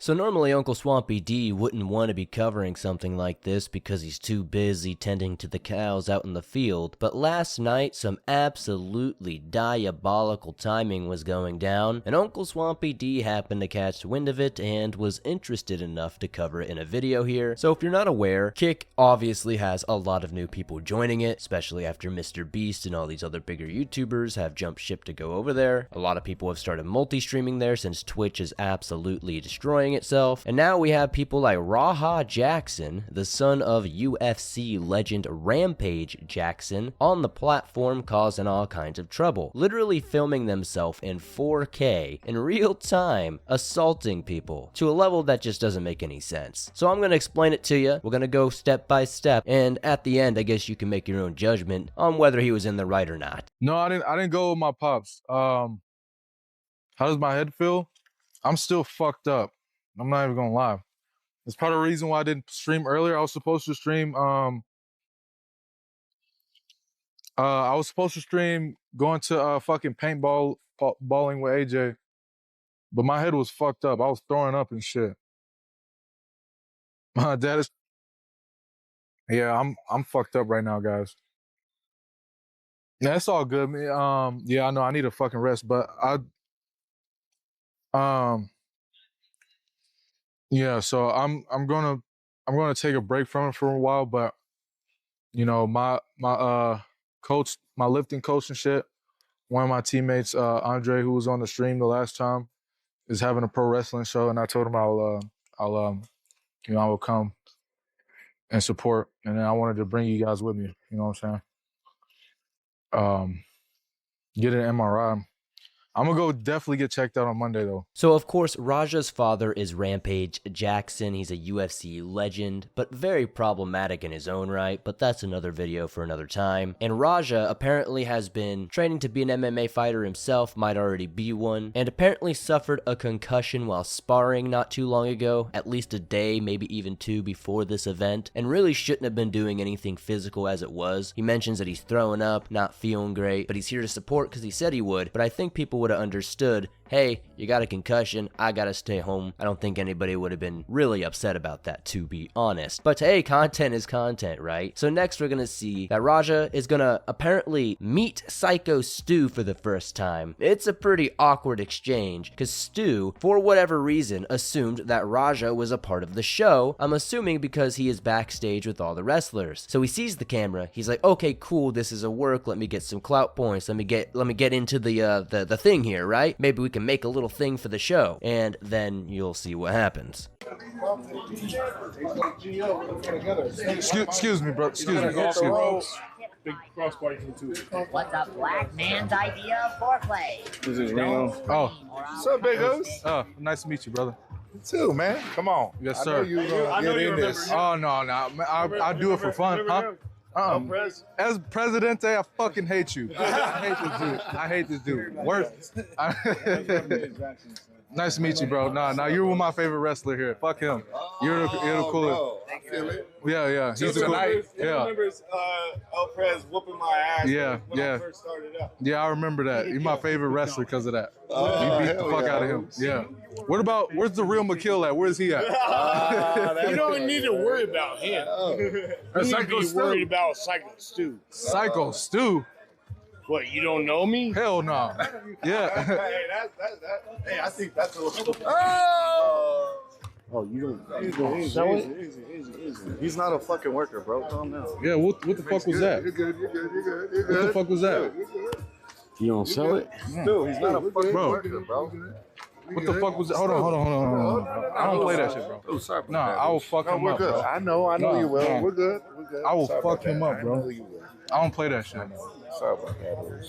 So normally Uncle Swampy D wouldn't want to be covering something like this because he's too busy tending to the cows out in the field, but last night some absolutely diabolical timing was going down, and Uncle Swampy D happened to catch wind of it and was interested enough to cover it in a video here. So if you're not aware, Kick obviously has a lot of new people joining it, especially after Mr. Beast and all these other bigger YouTubers have jumped ship to go over there. A lot of people have started multi-streaming there since Twitch is absolutely destroying itself, and now we have people like Rampage Jackson, the son of UFC legend Rampage Jackson, on the platform causing all kinds of trouble, literally filming themselves in 4K in real time, assaulting people to a level that just doesn't make any sense. So I'm going to explain it to you. We're going to go step by step, and at the end I guess you can make your own judgment on whether he was in the right or not. No, I didn't go with my pops. How does my head feel? I'm still fucked up. I'm not even gonna lie. That's part of the reason why I didn't stream earlier. I was supposed to stream going to fucking paintball balling with AJ. But my head was fucked up. I was throwing up and shit. My dad is I'm fucked up right now, guys. Yeah, it's all good. Yeah, I know I need a fucking rest, but yeah, so I'm gonna take a break from it for a while, but you know, my coach, my lifting coach and shit, one of my teammates, Andre, who was on the stream the last time, is having a pro wrestling show, and I told him I will come and support, and then I wanted to bring you guys with me, you know what I'm saying? Get an MRI. I'm gonna go definitely get checked out on Monday though. So of course, Raja's father is Rampage Jackson. He's a UFC legend, but very problematic in his own right, but that's another video for another time. And Raja apparently has been training to be an MMA fighter himself, might already be one, and apparently suffered a concussion while sparring not too long ago, at least a day, maybe even two before this event, and really shouldn't have been doing anything physical as it was. He mentions that he's throwing up, not feeling great, but he's here to support because he said he would, but I think people would have understood, hey, you got a concussion, I gotta stay home. I don't think anybody would have been really upset about that, to be honest. But hey, content is content, right? So next we're gonna see that Raja is gonna apparently meet Syko Stu for the first time. It's a pretty awkward exchange, because Stu, for whatever reason, assumed that Raja was a part of the show. I'm assuming because he is backstage with all the wrestlers. So he sees the camera, he's like, okay, cool, this is a work, let me get some clout points, let me get into the thing here, right? Maybe we can make a little thing for the show, and then you'll see what happens. Excuse me, bro. Excuse me. Big crossbody too. What's a black man's idea of foreplay? This is Reno. Oh, What's up, big host? Nice to meet you, brother. You too, man. Come on. Yes, sir. I know you remember. Oh no, I do it for fun, huh? As Presidente, I fucking hate you. I hate this dude. Worse. Nice to meet you, bro. Nah, you're one of my favorite wrestler here. Fuck him. You're the coolest. I feel it. Yeah. He's the coolest. Yeah. I remember El Prez whooping my ass when I first started out. Yeah, I remember that. You're my favorite wrestler because of that. You beat the fuck out of him. Yeah. Where's the real McKill at? Where's he at? You don't need to worry about him. You need to be worried about Syko Stu. Syko Stu? What, you don't know me? Hell no. Yeah. Hey, I think that's a little. Oh, you don't Easy. He's not a fucking worker, bro. Calm down. Yeah, what the fuck was that? You're good. What the fuck was that? You don't sell it? Dude, he's not a fucking worker, bro. What the fuck was that? Hold on. I don't play that shit, bro. Oh, sorry about Nah, that. I will fuck him we're up, good. bro. I know you will. No. We're good. I will Sorry fuck about him that. up, bro. I know you will. I don't play that shit. Sorry about that.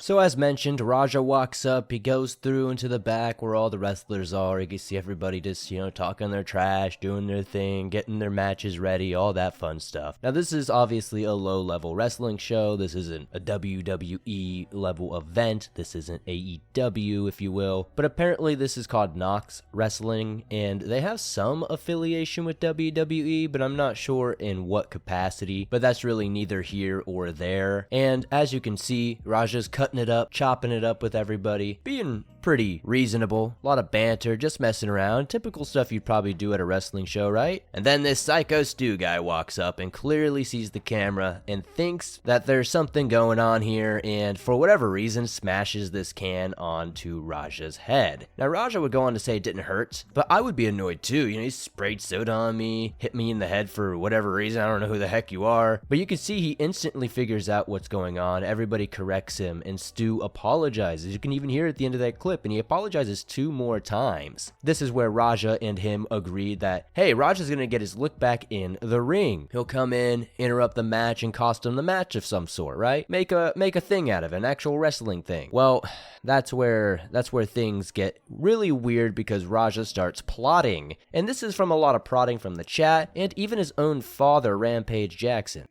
So as mentioned, Raja walks up, he goes through into the back where all the wrestlers are. You can see everybody just, talking their trash, doing their thing, getting their matches ready, all that fun stuff. Now this is obviously a low-level wrestling show. This isn't a WWE level event. This isn't AEW, if you will. But apparently this is called KnokX Wrestling, and they have some affiliation with WWE, but I'm not sure in what capacity. But that's really neither here or there. And as you can see, Raja's cut cutting it up, chopping it up with everybody, being pretty reasonable, a lot of banter, just messing around, typical stuff you'd probably do at a wrestling show, right? And then this Syko Stu guy walks up and clearly sees the camera and thinks that there's something going on here, and for whatever reason smashes this can onto Raja's head. Now Raja would go on to say it didn't hurt, but I would be annoyed too. You know, he sprayed soda on me, hit me in the head for whatever reason, I don't know who the heck you are, but you can see he instantly figures out what's going on. Everybody corrects him and Stu apologizes. You can even hear it at the end of that clip, and he apologizes 2 more times. This is where Raja and him agreed that, hey, Raja's gonna get his look back in the ring. He'll come in, interrupt the match, and cost him the match of some sort, right? Make a thing out of it, an actual wrestling thing. Well, that's where things get really weird, because Raja starts plotting. And this is from a lot of prodding from the chat, and even his own father, Rampage Jackson.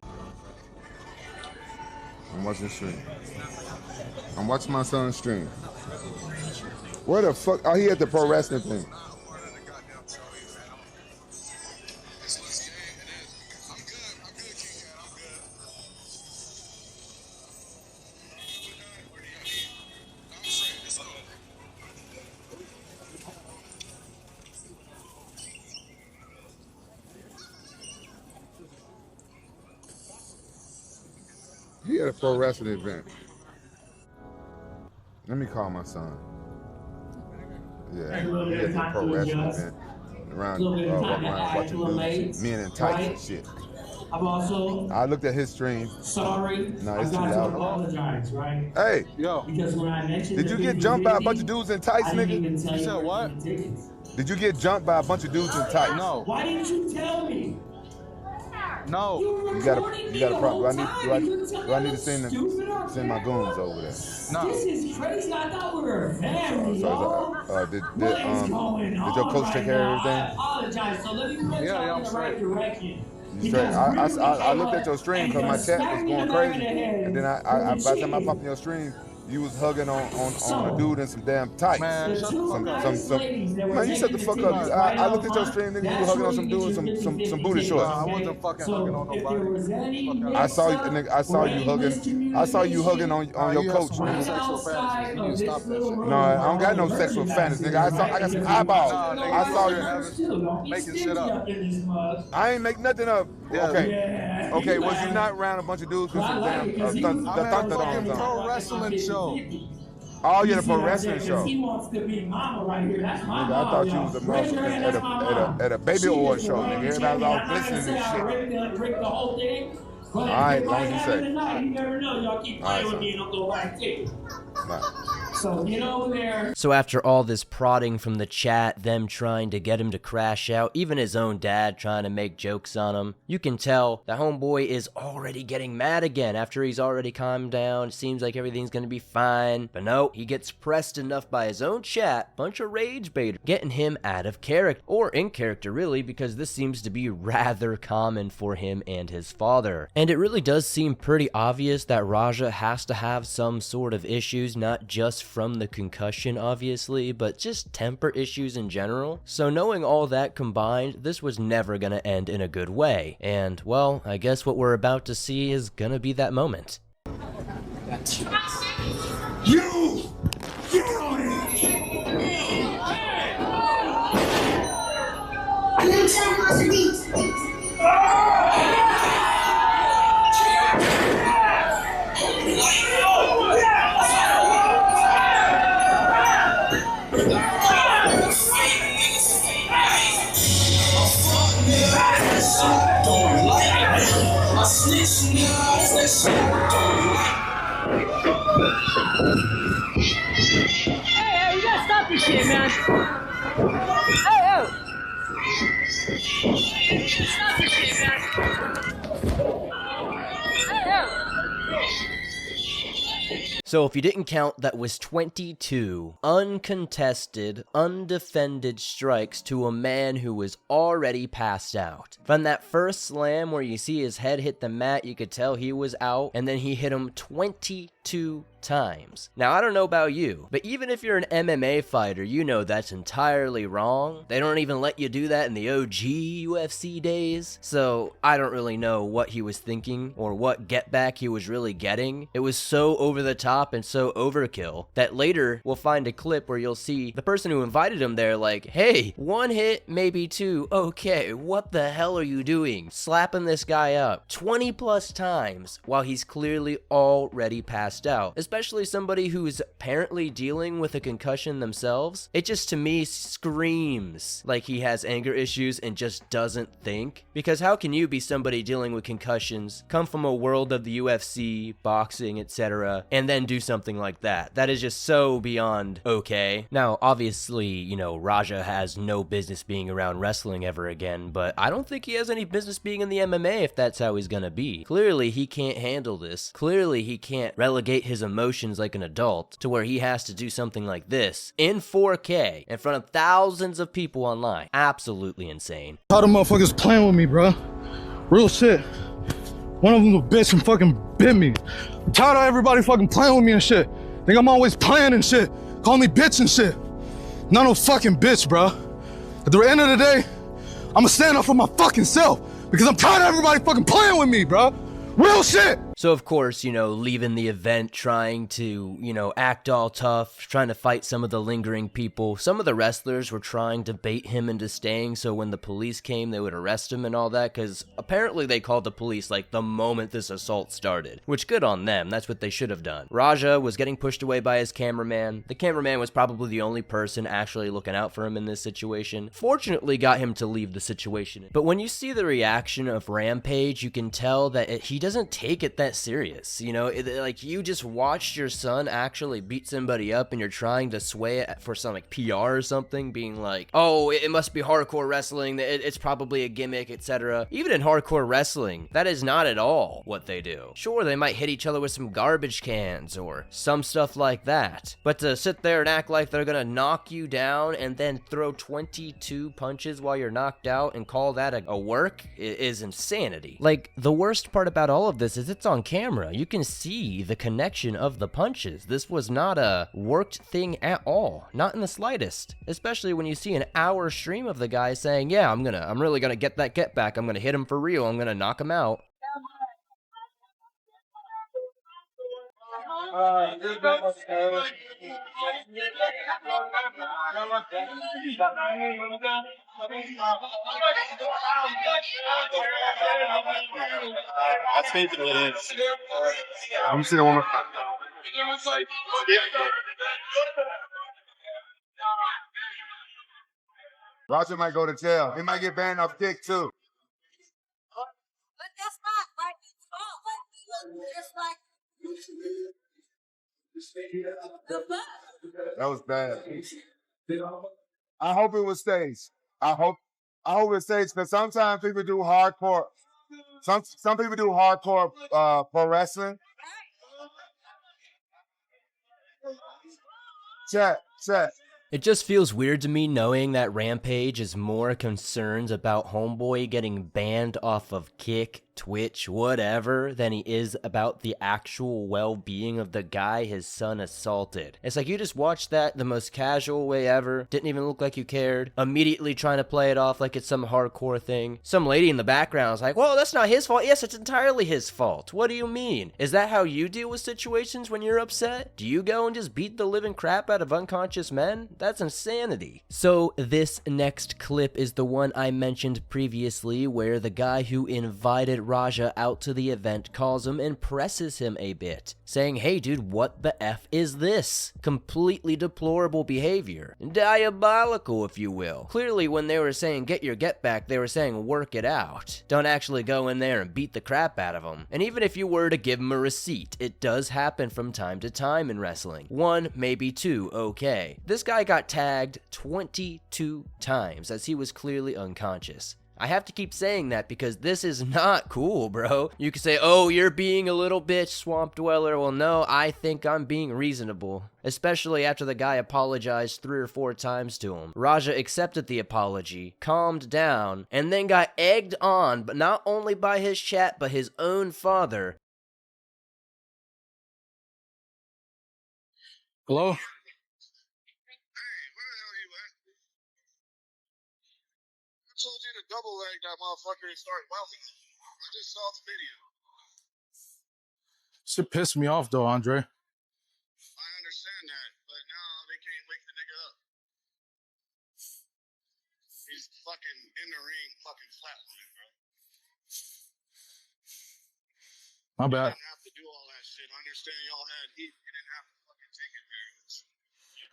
I'm watching stream. I'm watching my son's stream. Where the fuck? Oh, he at the pro wrestling thing. He at a pro wrestling event. Let me call my son. Yeah, he at the pro wrestling event. Around watching dudes, men in tights and shit. I looked at his stream. Sorry. No, it's too loud. Apologize, right? Hey, yo. Because when I mentioned did you get jumped by a bunch of dudes in tights, nigga? You said what? Did you get jumped by a bunch of dudes in tights? No. Why didn't you tell me? No. You got a problem. Do I need to send my goons over there? No. This is crazy. I thought we were a family, Did your coach take care of everything? I apologize. So let me put y'all in the right direction. I looked at your stream because my chat was going crazy, and then by the time I popped in your stream, you was hugging on a dude in some damn tights. Man, shut the fuck up. Man, you shut the fuck up. I looked at your stream, nigga. You was hugging on some dude in some booty shorts. I wasn't fucking hugging on nobody. I saw you, nigga. I saw you hugging on your coach. Sexual fantasy. You need to stop that shit. No, I don't got no sexual fantasy, nigga. I got some eyeballs. I saw you making shit up. I ain't make nothing up. Okay. Was you not around a bunch of dudes with some damn I'm at a fucking pro wrestling show. Oh, you're the pro wrestling show. He wants to be mama right here. That's my Nigga, I thought you was a motherfucker at a baby award show, nigga. Everybody was all glistening and shit. Rick the whole thing. All right, long as you say. You never know. Y'all keep playing with me and I'll go right to you. So get over there. So after all this prodding from the chat, them trying to get him to crash out, even his own dad trying to make jokes on him, you can tell the homeboy is already getting mad again after he's already calmed down. Seems like everything's gonna be fine. But no, he gets pressed enough by his own chat, bunch of rage baiters, getting him out of character, or in character really, because this seems to be rather common for him and his father. And it really does seem pretty obvious that Raja has to have some sort of issues, not just from the concussion obviously, but just temper issues in general. So knowing all that combined, this was never gonna end in a good way. And well, I guess what we're about to see is gonna be that moment. You! Get on it! Hey, you gotta stop this shit, man. Hey. Stop this shit, man. So if you didn't count, that was 22 uncontested, undefended strikes to a man who was already passed out. From that first slam where you see his head hit the mat, you could tell he was out, and then he hit him 22 times. Now, I don't know about you, but even if you're an MMA fighter, you know that's entirely wrong. They don't even let you do that in the OG UFC days. So I don't really know what he was thinking or what get back he was really getting. It was so over the top top and so overkill that later we'll find a clip where you'll see the person who invited him there like, hey, 1 hit, maybe 2, okay, what the hell are you doing? Slapping this guy up 20 plus times while he's clearly already passed out, especially somebody who's apparently dealing with a concussion themselves. It just, to me, screams like he has anger issues and just doesn't think. Because how can you be somebody dealing with concussions, come from a world of the UFC, boxing, etc., and then do something like that? That is just so beyond okay. Now, obviously, you know, Raja has no business being around wrestling ever again, but I don't think he has any business being in the MMA if that's how he's gonna be. Clearly, he can't handle this. Clearly, he can't relegate his emotions like an adult to where he has to do something like this in 4K in front of thousands of people online. Absolutely insane. How the motherfuckers playing with me, bro? Real shit. One of them a bitch and fucking bit me. I'm tired of everybody fucking playing with me and shit. Think I'm always playing and shit. Call me bitch and shit. Not no fucking bitch, bro. At the end of the day, I'ma stand up for my fucking self because I'm tired of everybody fucking playing with me, bro. Real shit. So, of course, you know, leaving the event, trying to, you know, act all tough, trying to fight some of the lingering people. Some of the wrestlers were trying to bait him into staying so when the police came, they would arrest him and all that, because apparently they called the police, like, the moment this assault started. Which, good on them. That's what they should have done. Raja was getting pushed away by his cameraman. The cameraman was probably the only person actually looking out for him in this situation. Fortunately, got him to leave the situation. But when you see the reaction of Rampage, you can tell that he doesn't take it that serious. You know, like, you just watched your son actually beat somebody up and you're trying to sway it for some like PR or something, being like, oh, it must be hardcore wrestling, it's probably a gimmick, etc. Even in hardcore wrestling, that is not at all what they do. Sure, they might hit each other with some garbage cans or some stuff like that, but to sit there and act like they're gonna knock you down and then throw 22 punches while you're knocked out and call that a work is insanity. Like, the worst part about all of this is it's on camera. You can see the connection of the punches. This was not a worked thing at all. Not in the slightest. Especially when you see an hour stream of the guy saying, yeah, I'm really gonna get that get back. I'm gonna hit him for real. I'm gonna knock him out. I think it is. I'm seeing one. Roger might go to jail. He might get banned off kick too. But that's not like his fault. Like, just like the fuck? That was bad. I hope it was staged. I hope it staged because sometimes people do hardcore. Some people do hardcore pro wrestling. Chat. It just feels weird to me knowing that Rampage is more concerned about Homeboy getting banned off of Kick, Twitch, whatever, than he is about the actual well-being of the guy his son assaulted. It's like you just watched that the most casual way ever, didn't even look like you cared, immediately trying to play it off like it's some hardcore thing. Some lady in the background is like, well, that's not his fault. Yes, it's entirely his fault. What do you mean? Is that how you deal with situations when you're upset? Do you go and just beat the living crap out of unconscious men? That's insanity. So this next clip is the one I mentioned previously where the guy who invited Raja out to the event calls him and presses him a bit, saying, hey dude, what the F is this? Completely deplorable behavior. Diabolical, if you will. Clearly when they were saying get your get back, they were saying work it out. Don't actually go in there and beat the crap out of him. And even if you were to give him a receipt, it does happen from time to time in wrestling. 1, maybe 2, okay. This guy got tagged 22 times as he was clearly unconscious. I have to keep saying that because this is not cool, bro. You can say, oh, you're being a little bitch, Swamp Dweller. Well, no, I think I'm being reasonable. Especially after the guy apologized 3 or 4 times to him. Raja accepted the apology, calmed down, and then got egged on, but not only by his chat, but his own father. Hello? I told you to double leg that motherfucker and start welding. I just saw the video. Shit pissed me off though, Andre. fucking in the ring fucking flat-footed, bro. My bad. You didn't have to do all that shit. I understand y'all had heat. You didn't have to fucking take it very.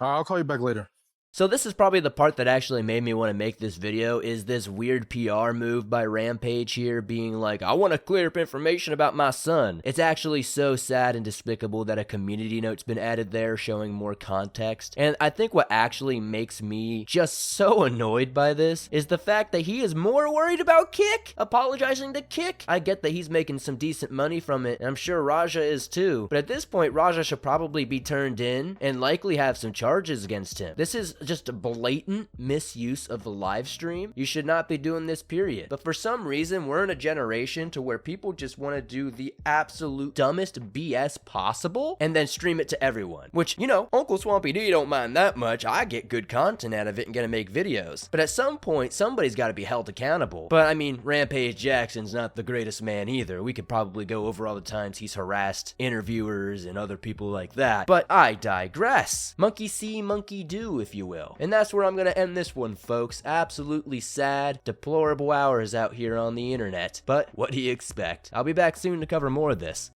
I'll call you back later. So this is probably the part that actually made me want to make this video, is this weird PR move by Rampage here being like, I want to clear up information about my son. It's actually so sad and despicable that a community note's been added there showing more context. And I think what actually makes me just so annoyed by this is the fact that he is more worried about Kick, apologizing to Kick. I get that he's making some decent money from it, and I'm sure Raja is too. But at this point, Raja should probably be turned in and likely have some charges against him. This is just a blatant misuse of the live stream. You should not be doing this, period. But for some reason, we're in a generation to where people just want to do the absolute dumbest BS possible and then stream it to everyone. Which, you know, Uncle Swampy D don't mind that much. I get good content out of it and gonna make videos. But at some point, somebody's got to be held accountable. But I mean, Rampage Jackson's not the greatest man either. We could probably go over all the times he's harassed interviewers and other people like that. But I digress. Monkey see, monkey do, if you will. And that's where I'm going to end this one, folks. Absolutely sad, deplorable hours out here on the internet. But what do you expect? I'll be back soon to cover more of this.